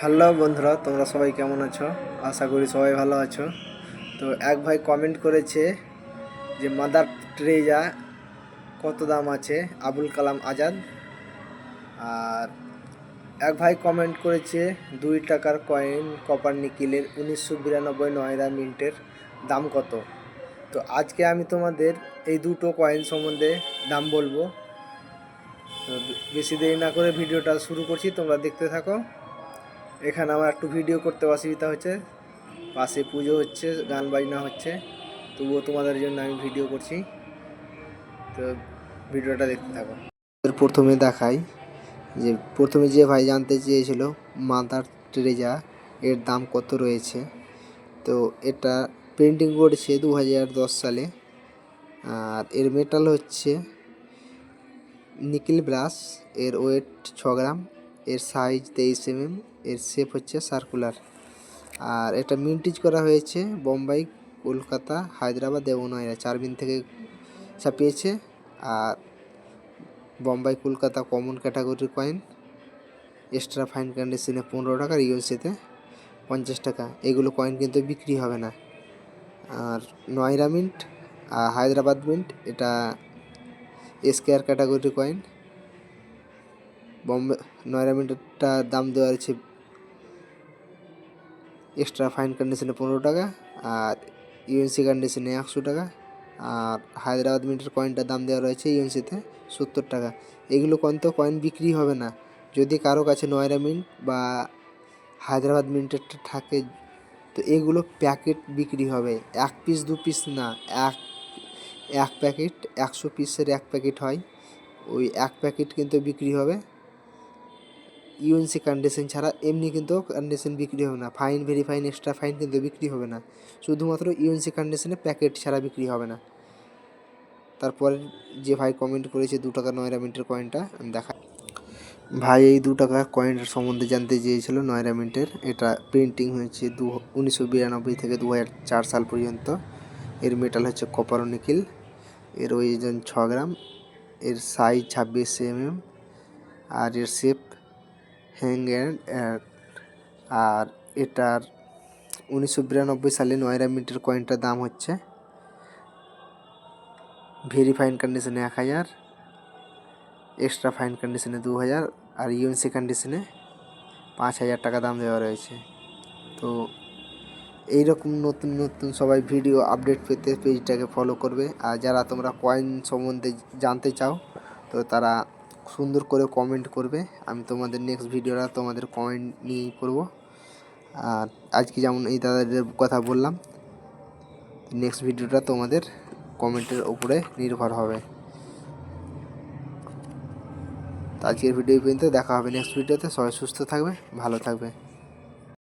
Hello বন্ধুরা, তোমরা সবাই কেমন আছো? আশা করি সবাই ভালো আছো। তো এক ভাই কমেন্ট করেছে যে মাদার টেরেজা কত দাম আছে, আবুল কালাম আজাদ। আর এক ভাই কমেন্ট করেছে 2 টাকার কয়েন কপার নিকেলের 1992 নয়রা মিন্টের দাম কত। তো আজকে আমি তোমাদের এই দুটো কয়েন সম্বন্ধে দাম বলবো। তো বেশি দেরি না করে ভিডিওটা শুরু করছি, তোমরা দেখতে থাকো। এখানে আমার একটু ভিডিও করতে অসুবিধা হচ্ছে, পাশে পুজো হচ্ছে, গান বাজনা হচ্ছে, তবুও তোমাদের জন্য আমি ভিডিও করছি। তো ভিডিওটা দেখতে থাকো। প্রথমে দেখাই যে প্রথমে যে ভাই জানতে চেয়েছিল মাদার টেরেজা এর দাম কত রয়েছে। তো এটা পেন্টিং করেছে 2010 সালে। আর এর মেটাল হচ্ছে নিকেল ব্রাশ, এর ওয়েট 6 গ্রাম, এর সাইজ 23 mm, এর শেপ হচ্ছে সার্কুলার। আর এটা মিন্টিজ করা হয়েছে বোম্বাই, কলকাতা, হায়দ্রাবাদ এবং নয়ডা 4 বিন থেকে ছাপিয়েছে। আর বোম্বাই কলকাতা কমন ক্যাটাগরির কয়েন, এক্সট্রা ফাইন কন্ডিশনে 15 টাকা, আর ইউএসএতে 50 টাকা। এগুলো কয়েন কিন্তু বিক্রি হবে না। আর নয়রা মিন্ট আর হায়দ্রাবাদ মিন্ট, এটা স্কোয়ার ক্যাটাগরির কয়েন। বোম্বে নয়রা মিন্টটা দাম দেওয়া হয়েছে এক্সট্রা ফাইন কন্ডিশনে 15 টাকা, আর ইউএনসি কন্ডিশনে 100 টাকা। আর হায়দ্রাবাদ মিন্টের কয়েনটার দাম দেওয়া রয়েছে ইউএনসিতে 70 টাকা। এগুলো কয়েন বিক্রি হবে না। যদি কারো কাছে নয়রা মিন্ট বা হায়দ্রাবাদ মিন্টেরটা থাকে, তো এগুলো প্যাকেট বিক্রি হবে, 1 পিস 2 পিস না, এক প্যাকেট 100 পিসের 1 প্যাকেট হয়, ওই 1 প্যাকেট কিন্তু বিক্রি হবে। ইউএনসি কন্ডিশন ছাড়া এমনি কিন্তু কন্ডিশন বিক্রি হবে না। ফাইন, ভেরিফাইন, এক্সট্রা ফাইন কিন্তু বিক্রি হবে না। শুধুমাত্র ইউএনসি কন্ডিশনে প্যাকেট ছাড়া বিক্রি হবে না। তারপরে যে ভাই কমেন্ট করেছে 2 টাকা নয়রা মিন্টের কয়েনটা আমি দেখা। ভাই এই 2 টাকার কয়েনের সম্বন্ধে জানতে চেয়েছিল নয়রা মিন্টের। এটা প্রিন্টিং হয়েছে 1992 থেকে 2004 সাল পর্যন্ত। এর মেটাল হচ্ছে কপার ও নিকেল, এর ওজন 6 গ্রাম, এর সাইজ 26 mm, আর এর শেপ হ্যাঙ্গের। আর এটার 1992 সালে নয়রা মিন্টের কয়েনটার দাম হচ্ছে ভেরিফাইন কন্ডিশনে 1000, এক্সট্রা ফাইন কন্ডিশনে 2000, আর ইউএনসি কন্ডিশনে 5000 টাকা দাম দেওয়া রয়েছে। তো এইরকম নতুন নতুন সবাই ভিডিও আপডেট পেতে পেজটাকে ফলো করবে। আর যারা তোমরা কয়েন সম্বন্ধে জানতে চাও, তো তারা সুন্দর করে কমেন্ট করবে। আমি তোমাদের নেক্সট ভিডিওটা তোমাদের কমেন্ট নিয়েই করব। আর আজকে যেমন এই দাদাদের কথা বললাম, নেক্সট ভিডিওটা তোমাদের কমেন্টের উপরে নির্ভর হবে। তো আজকের ভিডিও পর্যন্ত, দেখা হবে নেক্সট ভিডিওতে। সবাই সুস্থ থাকবে, ভালো থাকবে।